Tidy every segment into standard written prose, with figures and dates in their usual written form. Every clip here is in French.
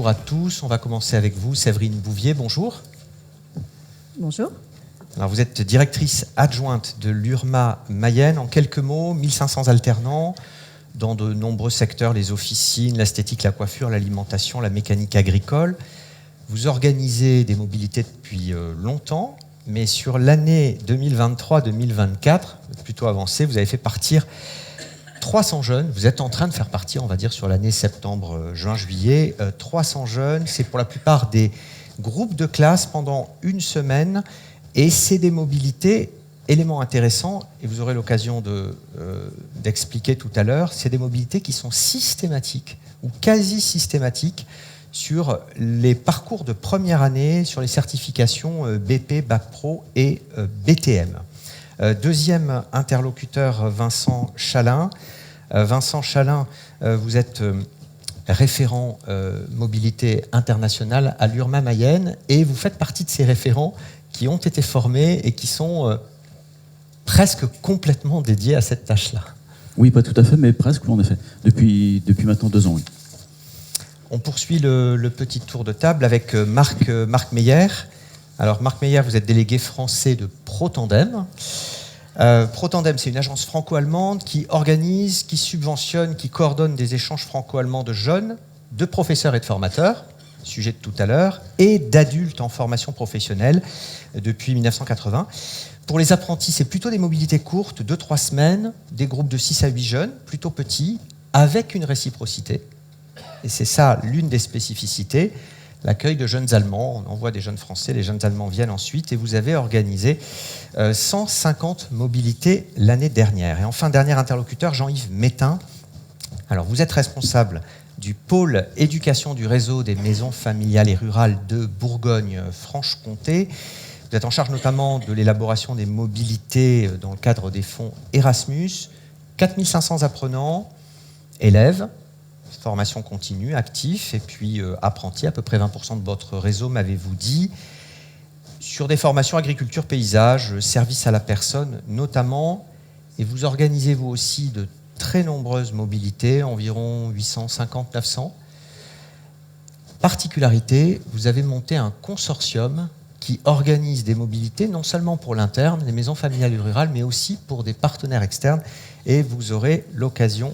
bonjour à tous. On va commencer avec vous, Séverine Bouvier. Bonjour. Bonjour. Alors, vous êtes directrice adjointe de l'URMA Mayenne. En quelques mots, 1500 alternants dans de nombreux secteurs, les officines, l'esthétique, la coiffure, l'alimentation, la mécanique agricole. Vous organisez des mobilités depuis longtemps, mais sur l'année 2023-2024, plutôt avancée, vous avez fait partir 300 jeunes. Vous êtes en train de faire partir, on va dire, sur l'année septembre, juin, juillet, 300 jeunes. C'est pour la plupart des groupes de classe pendant une semaine. Et c'est des mobilités, élément intéressant, et vous aurez l'occasion d'expliquer tout à l'heure, c'est des mobilités qui sont systématiques ou quasi systématiques sur les parcours de première année, sur les certifications BP, Bac Pro et BTM. Deuxième interlocuteur, Vincent Chalin. Vincent Chalin, vous êtes référent mobilité internationale à l'URMA Mayenne et vous faites partie de ces référents qui ont été formés et qui sont presque complètement dédiés à cette tâche-là. Oui, pas tout à fait, mais presque, en effet. Depuis maintenant 2 ans, oui. On poursuit le petit tour de table avec Marc Meyer. Alors, Marc Meyer, vous êtes délégué français de ProTandem. ProTandem, c'est une agence franco-allemande qui organise, qui subventionne, qui coordonne des échanges franco-allemands de jeunes, de professeurs et de formateurs, sujet de tout à l'heure, et d'adultes en formation professionnelle depuis 1980. Pour les apprentis, c'est plutôt des mobilités courtes, 2-3 semaines, des groupes de 6 à 8 jeunes, plutôt petits, avec une réciprocité. Et c'est ça l'une des spécificités, l'accueil de jeunes Allemands. On envoie des jeunes Français, les jeunes Allemands viennent ensuite, et vous avez organisé 150 mobilités l'année dernière. Et enfin, dernier interlocuteur, Jean-Yves Métain. Alors, vous êtes responsable du pôle éducation du réseau des maisons familiales et rurales de Bourgogne-Franche-Comté. Vous êtes en charge notamment de l'élaboration des mobilités dans le cadre des fonds Erasmus. 4500 apprenants, élèves, formation continue, actifs, et puis apprentis, à peu près 20% de votre réseau, m'avez-vous dit, sur des formations agriculture, paysage, service à la personne notamment, et vous organisez vous aussi de très nombreuses mobilités, environ 850-900. Particularité, vous avez monté un consortium qui organise des mobilités non seulement pour l'interne, les maisons familiales et rurales, mais aussi pour des partenaires externes. Et vous aurez l'occasion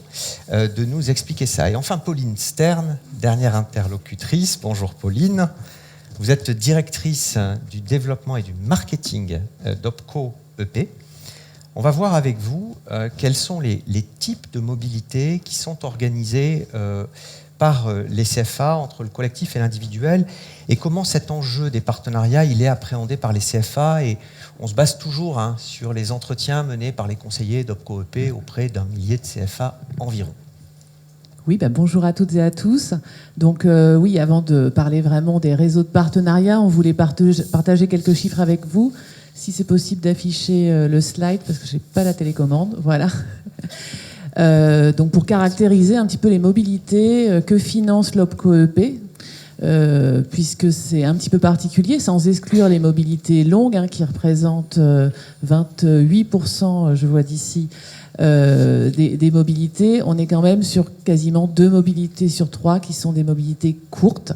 de nous expliquer ça. Et enfin, Pauline Stern, dernière interlocutrice. Bonjour Pauline. Vous êtes directrice du développement et du marketing d'Opco EP. On va voir avec vous quels sont les types de mobilités qui sont organisés par les CFA entre le collectif et l'individuel, et comment cet enjeu des partenariats il est appréhendé par les CFA. Et on se base toujours sur les entretiens menés par les conseillers d'Opco EP auprès d'un millier de CFA environ. Oui, bonjour à toutes et à tous. Donc oui, avant de parler vraiment des réseaux de partenariat, on voulait partager quelques chiffres avec vous. Si c'est possible d'afficher le slide, parce que je n'ai pas la télécommande. Voilà. Donc pour caractériser un petit peu les mobilités que finance l'Opco EP, puisque c'est un petit peu particulier, sans exclure les mobilités longues, qui représentent 28%, je vois d'ici, des mobilités. On est quand même sur quasiment 2 mobilités sur 3 qui sont des mobilités courtes.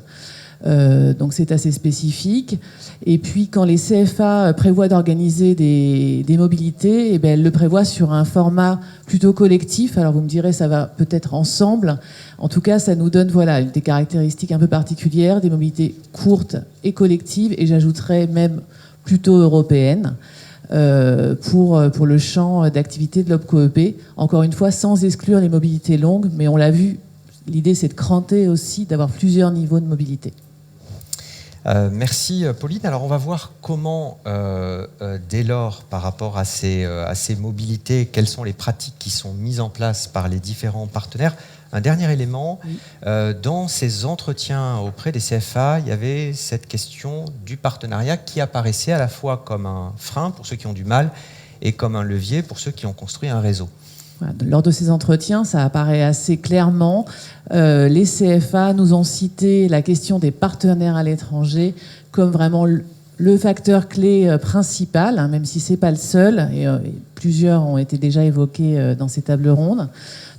Donc c'est assez spécifique. Et puis quand les CFA prévoient d'organiser des mobilités, elles le prévoient sur un format plutôt collectif. Alors vous me direz, ça va peut-être ensemble. En tout cas, ça nous donne des caractéristiques un peu particulières, des mobilités courtes et collectives, et j'ajouterais même plutôt européennes, pour le champ d'activité de l'Opco EP. Encore une fois, sans exclure les mobilités longues, mais on l'a vu, l'idée c'est de cranter aussi, d'avoir plusieurs niveaux de mobilité. Merci Pauline. Alors on va voir comment, dès lors, par rapport à ces mobilités, quelles sont les pratiques qui sont mises en place par les différents partenaires. Un dernier élément, oui. Dans ces entretiens auprès des CFA, il y avait cette question du partenariat qui apparaissait à la fois comme un frein pour ceux qui ont du mal et comme un levier pour ceux qui ont construit un réseau. Lors de ces entretiens, ça apparaît assez clairement. Les CFA nous ont cité la question des partenaires à l'étranger comme vraiment le facteur clé principal, même si ce n'est pas le seul. Et plusieurs ont été déjà évoqués dans ces tables rondes.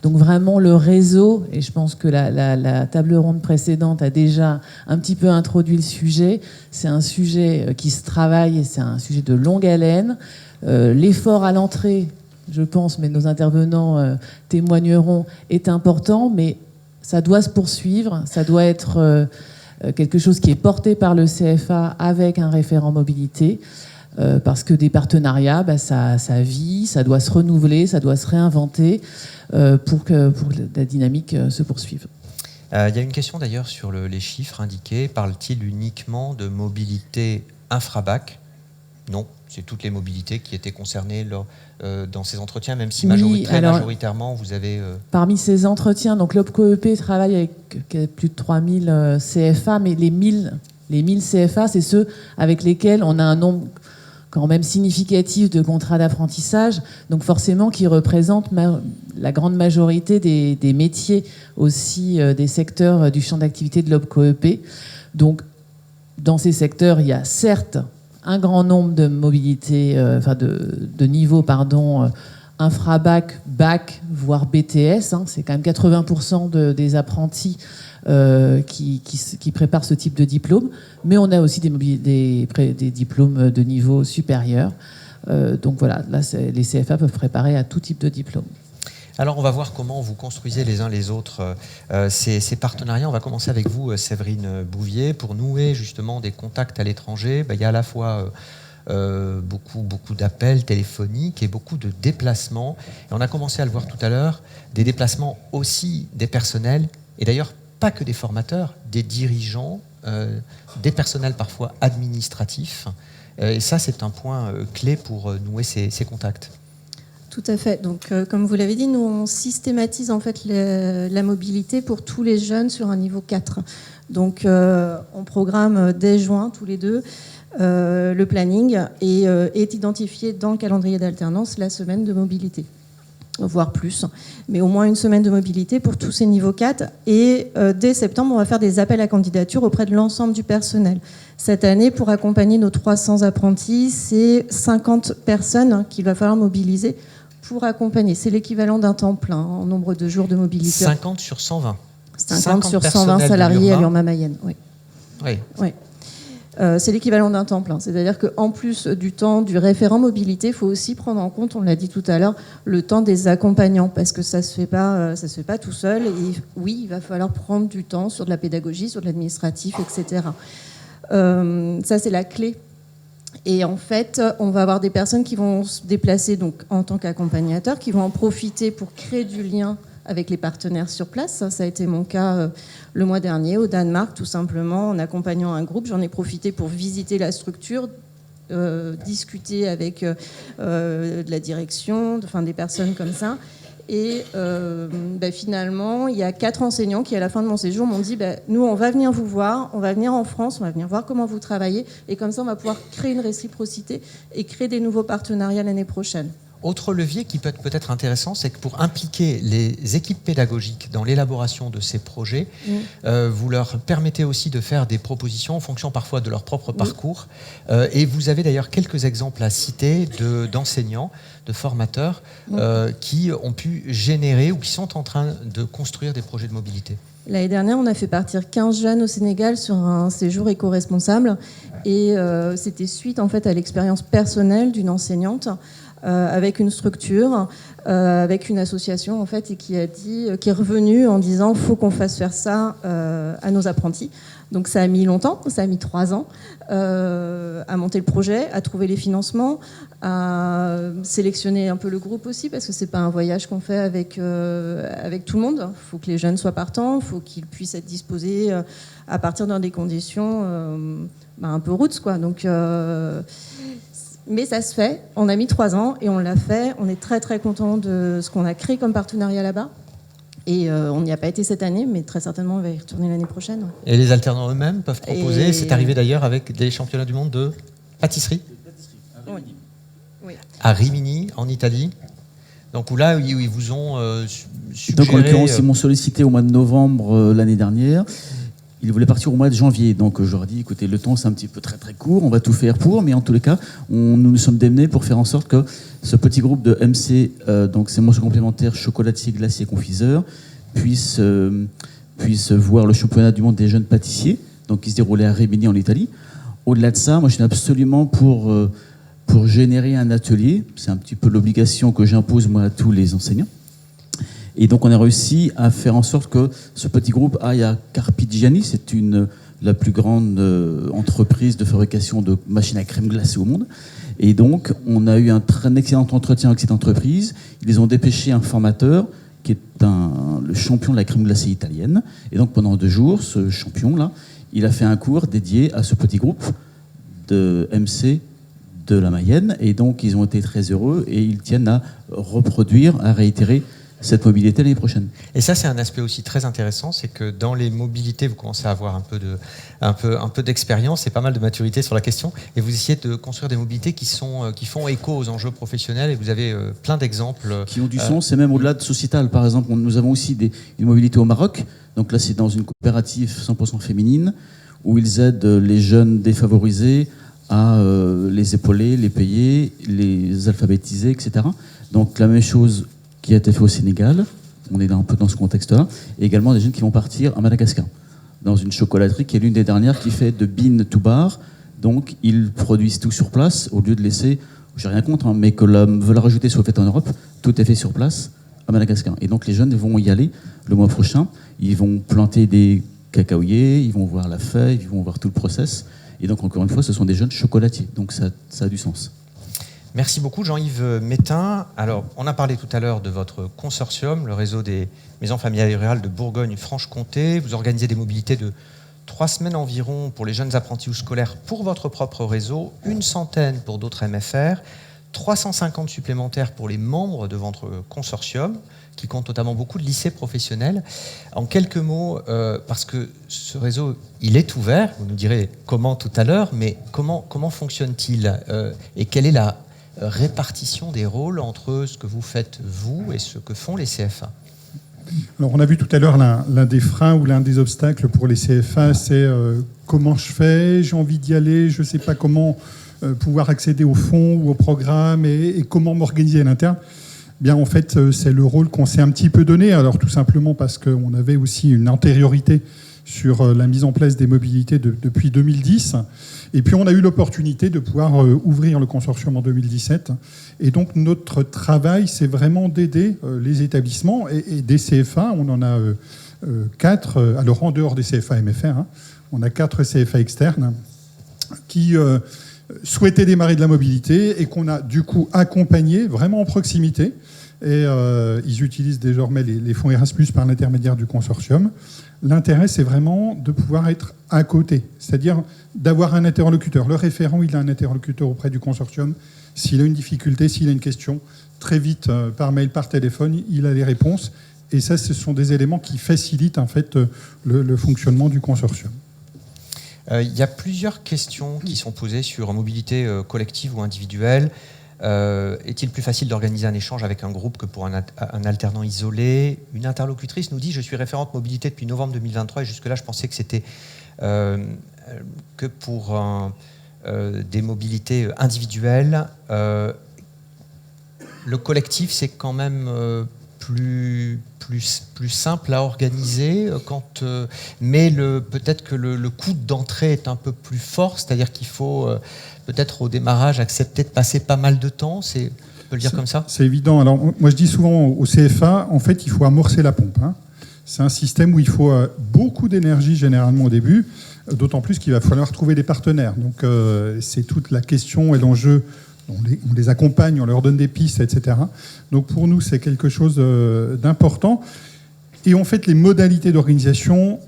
Donc vraiment le réseau, et je pense que la table ronde précédente a déjà un petit peu introduit le sujet, c'est un sujet qui se travaille et c'est un sujet de longue haleine. L'effort à l'entrée, je pense, mais nos intervenants témoigneront, est important, mais ça doit se poursuivre, ça doit être quelque chose qui est porté par le CFA avec un référent mobilité, parce que des partenariats, ça vit, ça doit se renouveler, ça doit se réinventer pour que la dynamique se poursuive. Il y a une question d'ailleurs sur les chiffres indiqués. Parle-t-il uniquement de mobilité infra-bac ? Non, c'est toutes les mobilités qui étaient concernées dans ces entretiens, même si majoritairement vous avez... Parmi ces entretiens, donc l'OPCO-EP travaille avec plus de 3000 CFA, mais les 1000 CFA, c'est ceux avec lesquels on a un nombre quand même significatif de contrats d'apprentissage, donc forcément qui représentent la grande majorité des métiers aussi des secteurs du champ d'activité de l'OPCO-EP. Donc dans ces secteurs, il y a certes un grand nombre de mobilités, de niveaux, infra-bac, bac, voire BTS. C'est quand même 80% des apprentis qui préparent ce type de diplôme. Mais on a aussi des diplômes de niveau supérieur. Donc voilà, là, les CFA peuvent préparer à tout type de diplôme. Alors, on va voir comment vous construisez les uns les autres ces partenariats. On va commencer avec vous, Séverine Bouvier, pour nouer justement des contacts à l'étranger. Il y a à la fois beaucoup d'appels téléphoniques et beaucoup de déplacements. Et on a commencé à le voir tout à l'heure, des déplacements aussi des personnels, et d'ailleurs pas que des formateurs, des dirigeants, des personnels parfois administratifs. Et ça, c'est un point clé pour nouer ces contacts. Tout à fait. Donc, comme vous l'avez dit, nous, on systématise en fait la mobilité pour tous les jeunes sur un niveau 4. Donc, on programme dès juin, tous les deux, le planning et est identifié dans le calendrier d'alternance la semaine de mobilité, voire plus. Mais au moins une semaine de mobilité pour tous ces niveaux 4. Et dès septembre, on va faire des appels à candidature auprès de l'ensemble du personnel. Cette année, pour accompagner nos 300 apprentis, c'est 50 personnes qu'il va falloir mobiliser pour accompagner. C'est l'équivalent d'un temps plein en nombre de jours de mobilité. 50 sur 120. 50 sur 120 salariés à l'Urma-Mayenne, oui. Oui. C'est l'équivalent d'un temps plein. C'est-à-dire qu'en plus du temps du référent mobilité, il faut aussi prendre en compte, on l'a dit tout à l'heure, le temps des accompagnants, parce que ça se fait pas tout seul. Et oui, il va falloir prendre du temps sur de la pédagogie, sur de l'administratif, etc. Ça, c'est la clé. Et en fait, on va avoir des personnes qui vont se déplacer donc, en tant qu'accompagnateurs, qui vont en profiter pour créer du lien avec les partenaires sur place. Ça a été mon cas le mois dernier au Danemark, tout simplement, en accompagnant un groupe. J'en ai profité pour visiter la structure, discuter avec de la direction, des personnes comme ça. Et finalement, il y a 4 enseignants qui, à la fin de mon séjour, m'ont dit nous, on va venir vous voir, on va venir en France, on va venir voir comment vous travaillez. Et comme ça, on va pouvoir créer une réciprocité et créer des nouveaux partenariats l'année prochaine. Autre levier qui peut être peut-être intéressant, c'est que pour impliquer les équipes pédagogiques dans l'élaboration de ces projets, vous leur permettez aussi de faire des propositions en fonction parfois de leur propre parcours. Et vous avez d'ailleurs quelques exemples à citer d'enseignants, de formateurs qui ont pu générer ou qui sont en train de construire des projets de mobilité. L'année dernière, on a fait partir 15 jeunes au Sénégal sur un séjour éco-responsable. Et c'était suite en fait, à l'expérience personnelle d'une enseignante avec une structure, avec une association en fait, et qui est revenue en disant faut qu'on fasse faire ça à nos apprentis. Donc ça a mis longtemps, ça a mis 3 ans à monter le projet, à trouver les financements, à sélectionner un peu le groupe aussi, parce que c'est pas un voyage qu'on fait avec tout le monde. Il faut que les jeunes soient partants, il faut qu'ils puissent être disposés à partir dans des conditions un peu roots, quoi. Donc mais ça se fait, on a mis 3 ans et on l'a fait. On est très très content de ce qu'on a créé comme partenariat là-bas. Et on n'y a pas été cette année, mais très certainement on va y retourner l'année prochaine. Et les alternants eux-mêmes peuvent proposer. C'est arrivé d'ailleurs avec des championnats du monde de pâtisserie. Oui. À Rimini, en Italie. Donc où là, ils vous ont suggéré... Donc en l'occurrence, ils m'ont sollicité au mois de novembre l'année dernière. ils voulaient partir au mois de janvier. Donc je leur ai dit, écoutez, le temps c'est un petit peu très très court, on va tout faire pour, mais en tous les cas, nous nous sommes démenés pour faire en sorte que ce petit groupe de MC, donc ces mentions complémentaires chocolatiers, glaciers, confiseurs, puisse voir le championnat du monde des jeunes pâtissiers, donc qui se déroulait à Rimini en Italie. Au-delà de ça, moi je suis absolument pour générer un atelier. C'est un petit peu l'obligation que j'impose moi à tous les enseignants. Et donc on a réussi à faire en sorte que ce petit groupe aille à Carpigiani, c'est la plus grande entreprise de fabrication de machines à crème glacée au monde. Et donc on a eu un excellent entretien avec cette entreprise. Ils ont dépêché un formateur qui est le champion de la crème glacée italienne. Et donc pendant 2 jours, ce champion-là, il a fait un cours dédié à ce petit groupe de MC de la Mayenne. Et donc ils ont été très heureux et ils tiennent à reproduire, à réitérer cette mobilité l'année prochaine. Et ça, c'est un aspect aussi très intéressant, c'est que dans les mobilités, vous commencez à avoir un peu d'expérience et pas mal de maturité sur la question, et vous essayez de construire des mobilités qui font écho aux enjeux professionnels, et vous avez plein d'exemples. Qui ont du sens, et même au-delà de sociétal. Par exemple, nous avons aussi une mobilité au Maroc, donc là c'est dans une coopérative 100% féminine, où ils aident les jeunes défavorisés à les épauler, les payer, les alphabétiser, etc. Donc la même chose qui a été fait au Sénégal, on est un peu dans ce contexte-là, et également des jeunes qui vont partir à Madagascar, dans une chocolaterie qui est l'une des dernières qui fait de bean to bar, donc ils produisent tout sur place, au lieu de laisser, j'ai rien contre, hein, mais que veulent rajouter soit fait en Europe, tout est fait sur place à Madagascar. Et donc les jeunes vont y aller le mois prochain, ils vont planter des cacaoyers, ils vont voir la feuille, ils vont voir tout le process, et donc encore une fois, ce sont des jeunes chocolatiers, donc ça a du sens. Merci beaucoup Jean-Yves Métain. Alors, on a parlé tout à l'heure de votre consortium, le réseau des maisons familiales rurales de Bourgogne-Franche-Comté. Vous organisez des mobilités de 3 semaines environ pour les jeunes apprentis ou scolaires pour votre propre réseau, 100 pour d'autres MFR, 350 supplémentaires pour les membres de votre consortium, qui compte notamment beaucoup de lycées professionnels. En quelques mots, parce que ce réseau, il est ouvert, vous nous direz comment tout à l'heure, mais comment fonctionne-t-il et quelle est la répartition des rôles entre ce que vous faites vous et ce que font les CFA? Alors, on a vu tout à l'heure l'un des freins ou l'un des obstacles pour les CFA, c'est comment je fais, j'ai envie d'y aller, je ne sais pas comment pouvoir accéder au fonds ou au programme et comment m'organiser à l'interne. Bien, en fait, c'est le rôle qu'on s'est un petit peu donné, alors tout simplement parce qu'on avait aussi une antériorité sur la mise en place des mobilités depuis 2010. Et puis, on a eu l'opportunité de pouvoir ouvrir le consortium en 2017. Et donc, notre travail, c'est vraiment d'aider les établissements et des CFA. On en a 4, alors en dehors des CFA MFR, hein, on a 4 CFA externes qui souhaitaient démarrer de la mobilité et qu'on a du coup accompagné vraiment en proximité. Et ils utilisent désormais les fonds Erasmus par l'intermédiaire du consortium. L'intérêt, c'est vraiment de pouvoir être à côté, c'est-à-dire d'avoir un interlocuteur. Le référent, il a un interlocuteur auprès du consortium. S'il a une difficulté, s'il a une question, très vite, par mail, par téléphone, il a les réponses. Et ça, ce sont des éléments qui facilitent en fait le fonctionnement du consortium. Il y a plusieurs questions qui sont posées sur mobilité collective ou individuelle. Est-il plus facile d'organiser un échange avec un groupe que pour un alternant isolé? Une interlocutrice nous dit « Je suis référente mobilité depuis novembre 2023 et jusque-là, je pensais que c'était que pour des mobilités individuelles. Le collectif, c'est quand même plus simple à organiser, mais peut-être que le coût d'entrée est un peu plus fort, c'est-à-dire qu'il faut peut-être au démarrage accepter de passer pas mal de temps, on peut le dire comme ça? C'est évident. Alors moi je dis souvent au CFA, en fait il faut amorcer la pompe. Hein. C'est un système où il faut beaucoup d'énergie généralement au début, d'autant plus qu'il va falloir trouver des partenaires. Donc c'est toute la question et l'enjeu. On les accompagne, on leur donne des pistes, etc. Donc pour nous, c'est quelque chose d'important. Et en fait, les modalités d'organisation,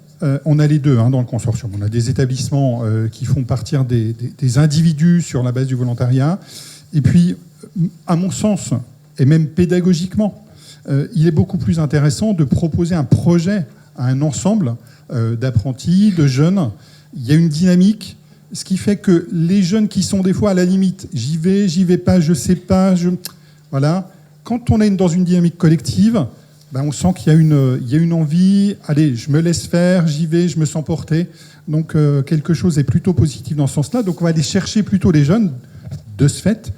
on a les deux dans le consortium. On a des établissements qui font partir des individus sur la base du volontariat. Et puis, à mon sens, et même pédagogiquement, il est beaucoup plus intéressant de proposer un projet à un ensemble d'apprentis, de jeunes. Il y a une dynamique. Ce qui fait que les jeunes qui sont des fois à la limite, j'y vais pas, je sais pas, voilà. Quand on est dans une dynamique collective, on sent qu'il y a une envie, allez, je me laisse faire, j'y vais, je me sens porté. Donc quelque chose est plutôt positif dans ce sens-là. Donc on va aller chercher plutôt les jeunes, de ce fait,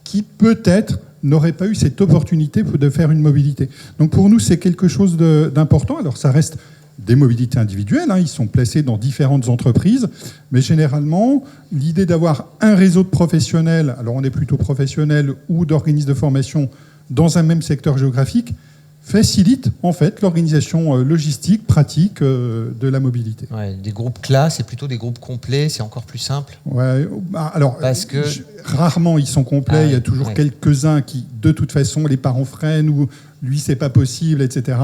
qui peut-être n'auraient pas eu cette opportunité de faire une mobilité. Donc pour nous, c'est quelque chose d'important. Alors ça reste des mobilités individuelles, ils sont placés dans différentes entreprises, mais généralement, l'idée d'avoir un réseau de professionnels, alors on est plutôt professionnels ou d'organismes de formation dans un même secteur géographique, facilite en fait l'organisation logistique, pratique de la mobilité. Ouais, des groupes classes et plutôt des groupes complets, c'est encore plus simple. Ouais, alors parce que rarement ils sont complets. Il y a toujours quelques-uns qui, de toute façon, les parents freinent ou lui c'est pas possible, etc.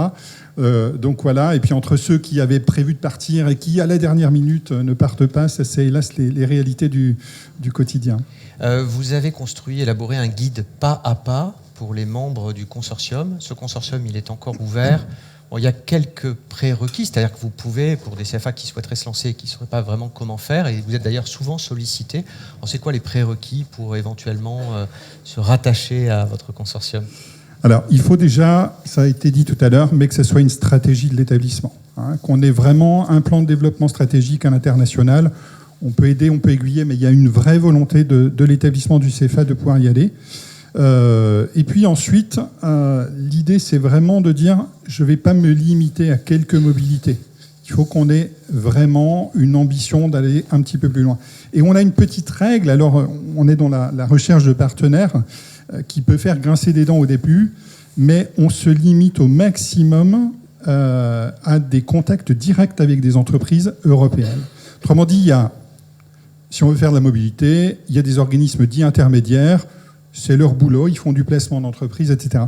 Donc voilà. Et puis entre ceux qui avaient prévu de partir et qui à la dernière minute ne partent pas, ça c'est hélas les réalités du quotidien. Vous avez construit, élaboré un guide pas à pas pour les membres du consortium. Ce consortium, il est encore ouvert. Bon, il y a quelques prérequis, c'est-à-dire que vous pouvez, pour des CFA qui souhaiteraient se lancer et qui ne sauraient pas vraiment comment faire, et vous êtes d'ailleurs souvent sollicité. Alors, c'est quoi les prérequis pour éventuellement se rattacher à votre consortium ? Alors, il faut déjà, ça a été dit tout à l'heure, mais que ce soit une stratégie de l'établissement, qu'on ait vraiment un plan de développement stratégique à l'international. On peut aider, on peut aiguiller, mais il y a une vraie volonté de l'établissement du CFA de pouvoir y aller. Et puis ensuite, l'idée, c'est vraiment de dire, je ne vais pas me limiter à quelques mobilités. Il faut qu'on ait vraiment une ambition d'aller un petit peu plus loin. Et on a une petite règle, alors on est dans la recherche de partenaires, qui peut faire grincer des dents au début, mais on se limite au maximum à des contacts directs avec des entreprises européennes. Autrement dit, si on veut faire de la mobilité, il y a des organismes dits intermédiaires, c'est leur boulot, ils font du placement d'entreprise, etc.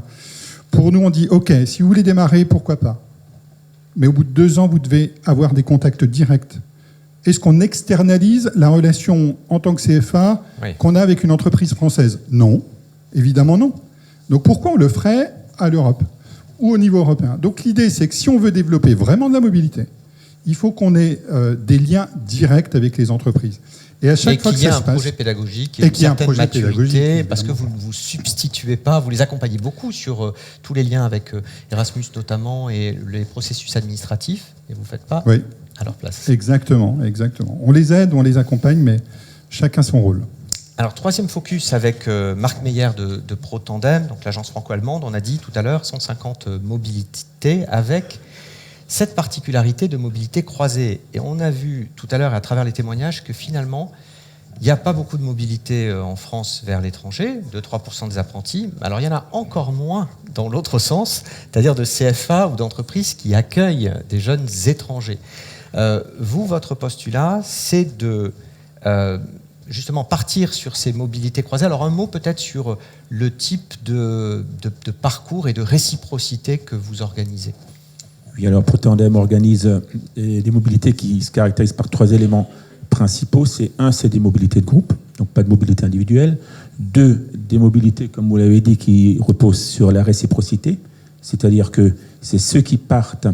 Pour nous, on dit, OK, si vous voulez démarrer, pourquoi pas ? Mais au bout de 2 ans, vous devez avoir des contacts directs. Est-ce qu'on externalise la relation en tant que CFA qu'on a avec une entreprise française ? Non, évidemment non. Donc pourquoi on le ferait à l'Europe ou au niveau européen ? Donc l'idée, c'est que si on veut développer vraiment de la mobilité, il faut qu'on ait des liens directs avec les entreprises. Et à chaque fois que ça se passe, qu'il y ait un projet pédagogique et une certaine maturité, parce que vous ne vous substituez pas, vous les accompagnez beaucoup sur tous les liens avec Erasmus notamment et les processus administratifs, et vous ne faites pas à leur place. Exactement. On les aide, on les accompagne, mais chacun son rôle. Alors, troisième focus avec Marc Meyer de ProTandem, donc l'agence franco-allemande, on a dit tout à l'heure 150 mobilités avec cette particularité de mobilité croisée. Et on a vu tout à l'heure à travers les témoignages que finalement, il n'y a pas beaucoup de mobilité en France vers l'étranger, 2-3% des apprentis. Alors il y en a encore moins dans l'autre sens, c'est-à-dire de CFA ou d'entreprises qui accueillent des jeunes étrangers. Votre postulat, c'est de justement partir sur ces mobilités croisées. Alors un mot peut-être sur le type de parcours et de réciprocité que vous organisez. Oui, alors ProTandem organise des mobilités qui se caractérisent par 3 éléments principaux. C'est des mobilités de groupe, donc pas de mobilité individuelle. 2, des mobilités, comme vous l'avez dit, qui reposent sur la réciprocité, c'est-à-dire que c'est ceux qui partent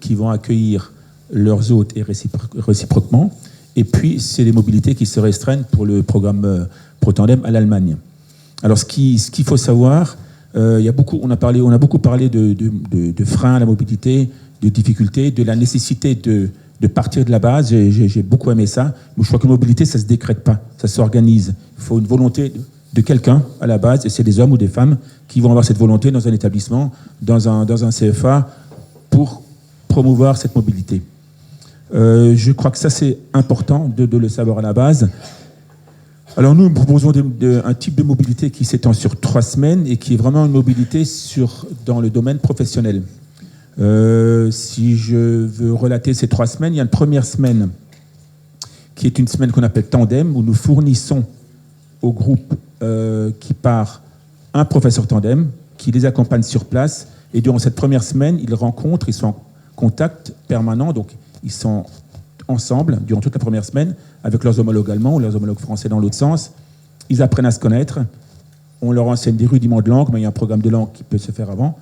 qui vont accueillir leurs hôtes et réciproquement. Et puis, c'est des mobilités qui se restreignent pour le programme ProTandem à l'Allemagne. Alors, ce qu'il faut savoir, on a beaucoup parlé de freins à la mobilité, de difficultés, de la nécessité de partir de la base. J'ai beaucoup aimé ça. Mais je crois que la mobilité, ça ne se décrète pas, ça s'organise. Il faut une volonté de quelqu'un à la base, et c'est des hommes ou des femmes qui vont avoir cette volonté dans un établissement, dans un CFA, pour promouvoir cette mobilité. Je crois que ça, c'est important de le savoir à la base. Alors nous proposons un type de mobilité qui s'étend sur 3 semaines et qui est vraiment une mobilité dans le domaine professionnel. Si je veux relater ces 3 semaines, il y a une première semaine qui est une semaine qu'on appelle Tandem, où nous fournissons au groupe qui part un professeur Tandem qui les accompagne sur place, et durant cette première semaine, ils sont en contact permanent, donc ils sont ensemble durant toute la première semaine avec leurs homologues allemands ou leurs homologues français dans l'autre sens. Ils apprennent à se connaître. On leur enseigne des rudiments de langue, mais il y a un programme de langue qui peut se faire avant.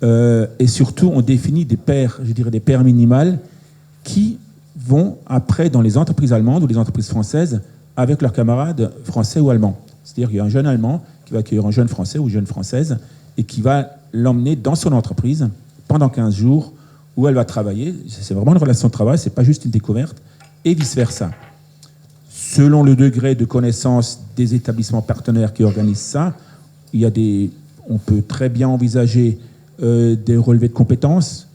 Et surtout, on définit des paires minimales qui vont après dans les entreprises allemandes ou les entreprises françaises avec leurs camarades français ou allemands. C'est-à-dire qu'il y a un jeune Allemand qui va accueillir un jeune Français ou une jeune Française et qui va l'emmener dans son entreprise pendant 15 jours où elle va travailler. C'est vraiment une relation de travail, ce n'est pas juste une découverte, et vice-versa. Selon le degré de connaissance des établissements partenaires qui organisent ça, on peut très bien envisager des relevés de compétences,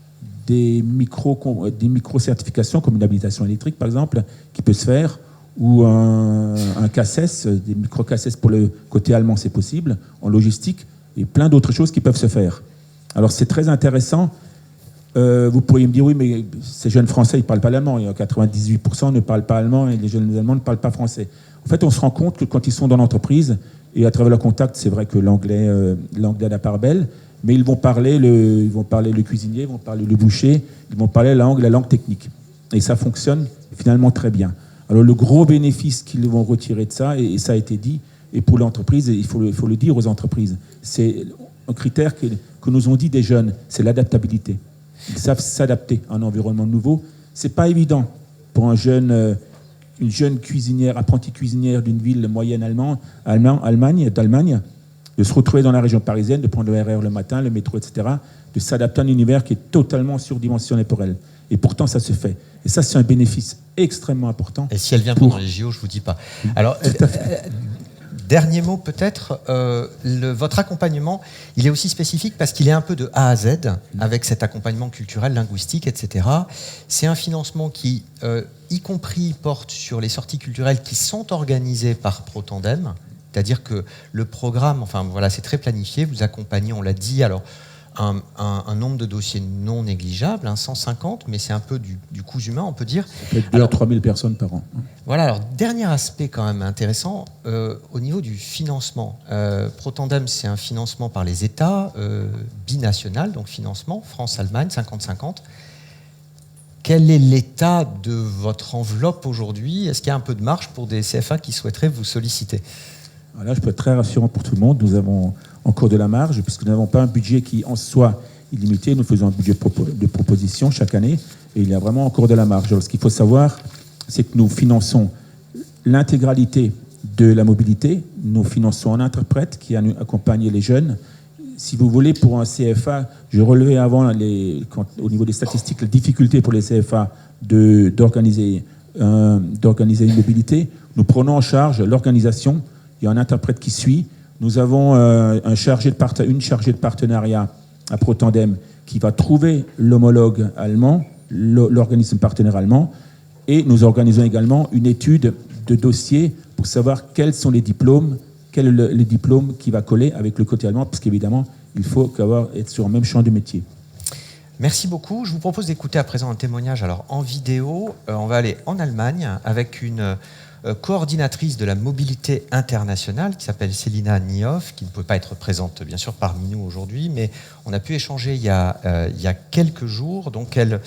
des micro-certifications, comme une habilitation électrique par exemple, qui peut se faire, ou un CACES, des micro-CACES pour le côté allemand, c'est possible, en logistique, et plein d'autres choses qui peuvent se faire. Alors c'est très intéressant. Vous pourriez me dire, oui, mais ces jeunes Français, ils ne parlent pas l'allemand. 98% ne parlent pas allemand et les jeunes Allemands ne parlent pas français. En fait, on se rend compte que quand ils sont dans l'entreprise, et à travers le contact, c'est vrai que l'anglais a la part belle, mais ils vont parler le cuisinier, ils vont parler le boucher, ils vont parler la langue technique. Et ça fonctionne finalement très bien. Alors le gros bénéfice qu'ils vont retirer de ça, et ça a été dit, et pour l'entreprise, il faut le dire aux entreprises, c'est un critère que nous ont dit des jeunes, c'est l'adaptabilité. Ils savent s'adapter à un environnement nouveau. C'est pas évident pour une jeune cuisinière, apprentie cuisinière d'une ville moyenne d'Allemagne, de se retrouver dans la région parisienne, de prendre le RER le matin, le métro, etc., de s'adapter à un univers qui est totalement surdimensionné pour elle. Et pourtant, ça se fait. Et ça, c'est un bénéfice extrêmement important. Et si elle vient pendant les JO, je ne vous dis pas. Alors, dernier mot peut-être, votre accompagnement, il est aussi spécifique parce qu'il est un peu de A à Z, avec cet accompagnement culturel, linguistique, etc. C'est un financement qui, y compris, porte sur les sorties culturelles qui sont organisées par ProTandem, c'est-à-dire que le programme, c'est très planifié, vous accompagnez, on l'a dit, alors un nombre de dossiers non négligeable, 150, mais c'est un peu du coût humain, on peut dire. Ça peut être 2 à 3 000 personnes par an. Voilà, alors dernier aspect quand même intéressant, au niveau du financement. ProTandem, c'est un financement par les États, binational, donc financement, France-Allemagne, 50-50. Quel est l'état de votre enveloppe aujourd'hui? Est-ce qu'il y a un peu de marge pour des CFA qui souhaiteraient vous solliciter? Là, je peux être très rassurant pour tout le monde. Nous avons encore de la marge, puisque nous n'avons pas un budget qui en soit illimité. Nous faisons un budget de proposition chaque année, et il y a vraiment encore de la marge. Alors, ce qu'il faut savoir, c'est que nous finançons l'intégralité de la mobilité. Nous finançons un interprète qui accompagne les jeunes. Si vous voulez, pour un CFA, je relevais avant, au niveau des statistiques, la difficulté pour les CFA d'organiser une mobilité. Nous prenons en charge l'organisation. Il y a un interprète qui suit. Nous avons une chargée de partenariat à ProTandem qui va trouver l'homologue allemand, l'organisme partenaire allemand, et nous organisons également une étude de dossier pour savoir quels sont les diplômes, quel est le diplôme qui va coller avec le côté allemand, parce qu'évidemment, il faut être sur le même champ de métier. Merci beaucoup. Je vous propose d'écouter à présent un témoignage en vidéo. On va aller en Allemagne avec une coordinatrice de la mobilité internationale qui s'appelle Selina Niehoff, qui ne peut pas être présente bien sûr parmi nous aujourd'hui, mais on a pu échanger il y a quelques jours. Donc elle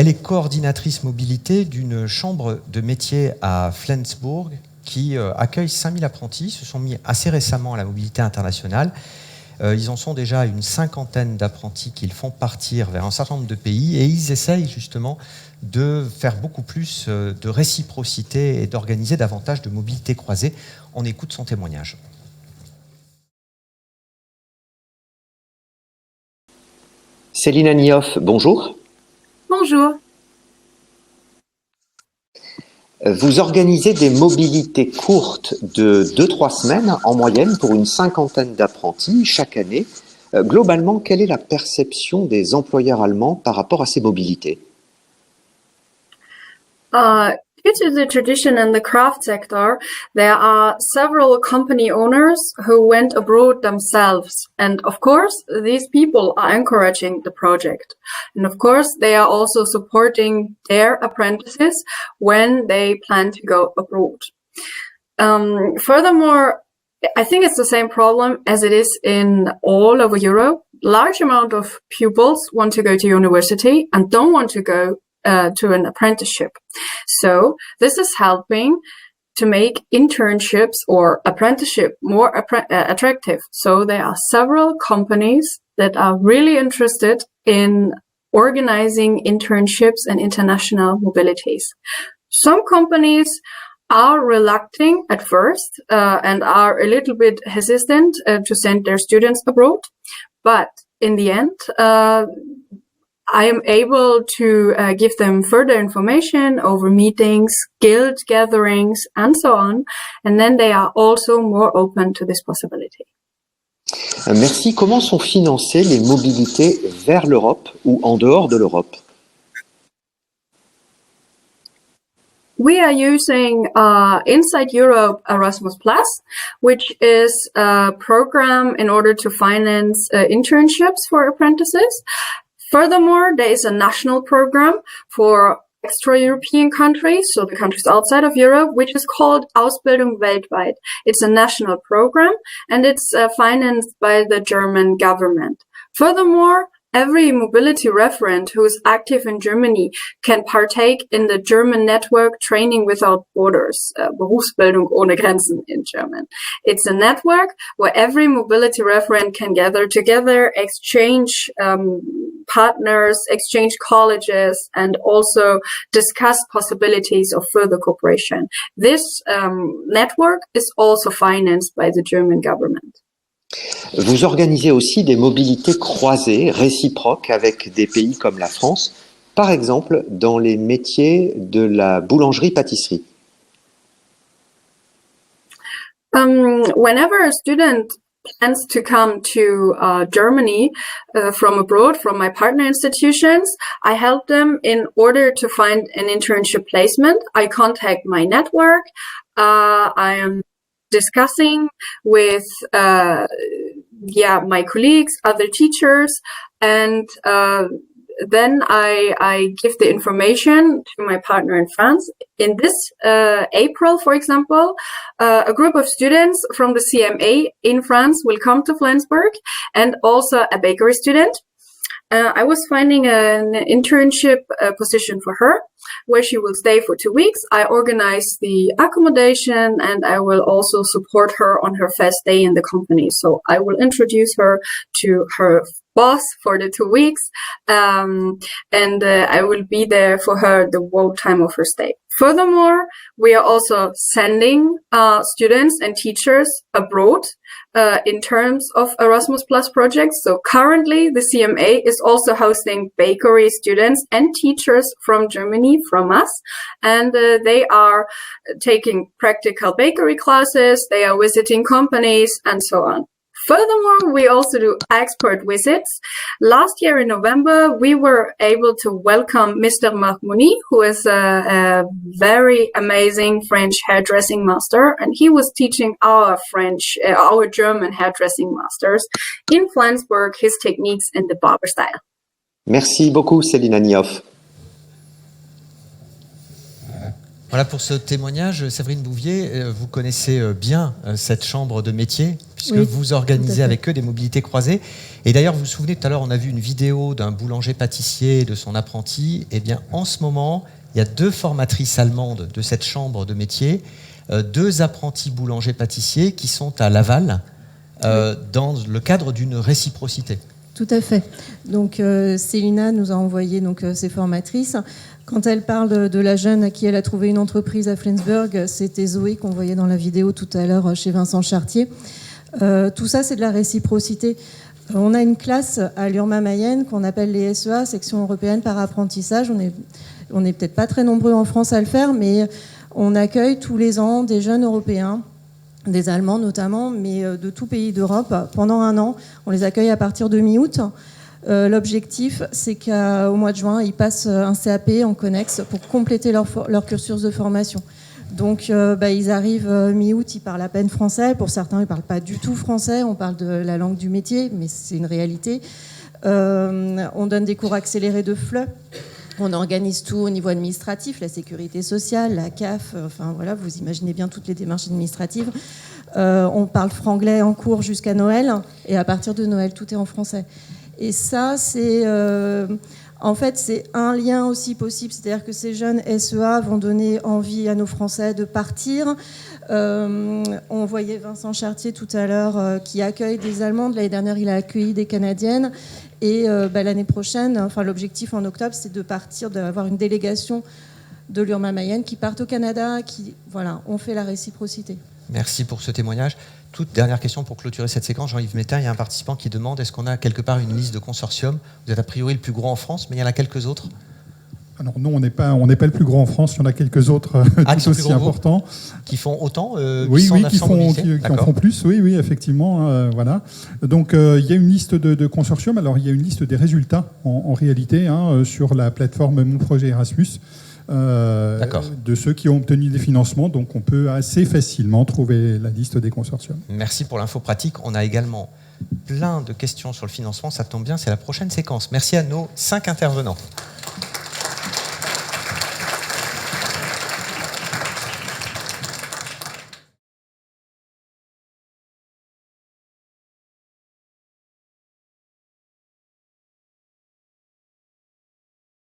est coordinatrice mobilité d'une chambre de métier à Flensburg qui accueille 5000 apprentis. Ils se sont mis assez récemment à la mobilité internationale. Ils en sont déjà à une 50aine d'apprentis qu'ils font partir vers un certain nombre de pays, et ils essayent justement de faire beaucoup plus de réciprocité et d'organiser davantage de mobilité croisée. On écoute son témoignage. Selina Niehoff, bonjour. Bonjour. Vous organisez des mobilités courtes de 2-3 semaines en moyenne pour une 50aine d'apprentis chaque année. Globalement, quelle est la perception des employeurs allemands par rapport à ces mobilités? Due to the tradition in the craft sector, there are several company owners who went abroad themselves. And of course, these people are encouraging the project. And of course, they are also supporting their apprentices when they plan to go abroad. Furthermore, I think it's the same problem as it is in all over Europe. Large amount of pupils want to go to university and don't want to go to an apprenticeship. So this is helping to make internships or apprenticeship more attractive. So there are several companies that are really interested in organizing internships and international mobilities. Some companies are reluctant at first and are a little bit hesitant to send their students abroad. But in the end, I am able to give them further information over meetings, guild gatherings, and so on. And then they are also more open to this possibility. Merci. Comment sont financées les mobilités vers l'Europe ou en dehors de l'Europe? We are using Inside Europe Erasmus+, which is a program in order to finance internships for apprentices. Furthermore, there is a national program for extra-European countries, so the countries outside of Europe, which is called Ausbildung weltweit. It's a national program, and it's financed by the German government. Furthermore, every mobility referent who is active in Germany can partake in the German network Training Without Borders, Berufsbildung ohne Grenzen in German. It's a network where every mobility referent can gather together, exchange partners, exchange colleges, and also discuss possibilities of further cooperation. This network is also financed by the German government. Vous organisez aussi des mobilités croisées, réciproques avec des pays comme la France, par exemple dans les métiers de la boulangerie-pâtisserie. Whenever a student plans to come to Germany from abroad, from my partner institutions, I help them in order to find an internship placement. I contact my network. I am discussing with my colleagues, other teachers, and then I give the information to my partner in France. In this April, for example, a group of students from the CMA in France will come to Flensburg, and also a bakery student. I was finding an internship position for her, where she will stay for 2 weeks. I organize the accommodation, and I will also support her on her first day in the company. So I will introduce her to her boss for the 2 weeks, and I will be there for her the whole time of her stay. Furthermore, we are also sending students and teachers abroad in terms of Erasmus Plus projects. So currently, the CMA is also hosting bakery students and teachers from Germany, from us, and they are taking practical bakery classes, they are visiting companies, and so on. Furthermore, we also do expert visits. Last year in November, we were able to welcome Mr. Marc Mouni, who is a very amazing French hairdressing master, and he was teaching our German hairdressing masters in Flensburg his techniques in the barber style. Merci beaucoup, Céline Agnoff. Voilà pour ce témoignage. Séverine Bouvier, vous connaissez bien cette chambre de métier, puisque vous organisez avec eux des mobilités croisées. Et d'ailleurs, vous vous souvenez, tout à l'heure, on a vu une vidéo d'un boulanger-pâtissier et de son apprenti. Eh bien, en ce moment, il y a 2 formatrices allemandes de cette chambre de métier, 2 apprentis boulangers-pâtissiers qui sont à Laval, dans le cadre d'une réciprocité. Tout à fait. Donc, Célina nous a envoyé ses formatrices. Quand elle parle de la jeune à qui elle a trouvé une entreprise à Flensburg, c'était Zoé qu'on voyait dans la vidéo tout à l'heure chez Vincent Chartier. Tout ça, c'est de la réciprocité. On a une classe à l'Urma-Mayenne qu'on appelle les SEA, Section européenne par apprentissage. On est peut-être pas très nombreux en France à le faire, mais on accueille tous les ans des jeunes Européens, des Allemands notamment, mais de tout pays d'Europe. Pendant 1 an, on les accueille à partir de mi-août. L'objectif, c'est qu'au mois de juin, ils passent un CAP en connexe pour compléter leur cursus de formation. Donc, ils arrivent mi-août, ils parlent à peine français. Pour certains, ils ne parlent pas du tout français. On parle de la langue du métier, mais c'est une réalité. On donne des cours accélérés de FLE. On organise tout au niveau administratif, la sécurité sociale, la CAF. Enfin, voilà, vous imaginez bien toutes les démarches administratives. On parle franglais en cours jusqu'à Noël. Et à partir de Noël, tout est en français. Et ça, c'est un lien aussi possible. C'est-à-dire que ces jeunes SEA vont donner envie à nos Français de partir. On voyait Vincent Chartier tout à l'heure qui accueille des Allemandes. L'année dernière, il a accueilli des Canadiennes. Et l'année prochaine, l'objectif en octobre, c'est de partir, d'avoir une délégation de l'URMA Mayenne qui partent au Canada, qui ont fait la réciprocité. Merci pour ce témoignage. Toute dernière question pour clôturer cette séquence. Jean-Yves Métain, il y a un participant qui demande est-ce qu'on a quelque part une liste de consortiums? Vous êtes a priori le plus gros en France, mais il y en a quelques autres? Alors non, on n'est pas le plus grand en France. Il y en a quelques autres tout aussi importants. Qui font autant oui, qui en font plus. Oui, effectivement. Voilà. Donc il y a une liste de consortiums. Alors il y a une liste des résultats en réalité sur la plateforme Mon Projet Erasmus. De ceux qui ont obtenu des financements. Donc on peut assez facilement trouver la liste des consortiums. Merci pour l'info pratique. On a également plein de questions sur le financement. Ça tombe bien, c'est la prochaine séquence. Merci à nos 5 intervenants.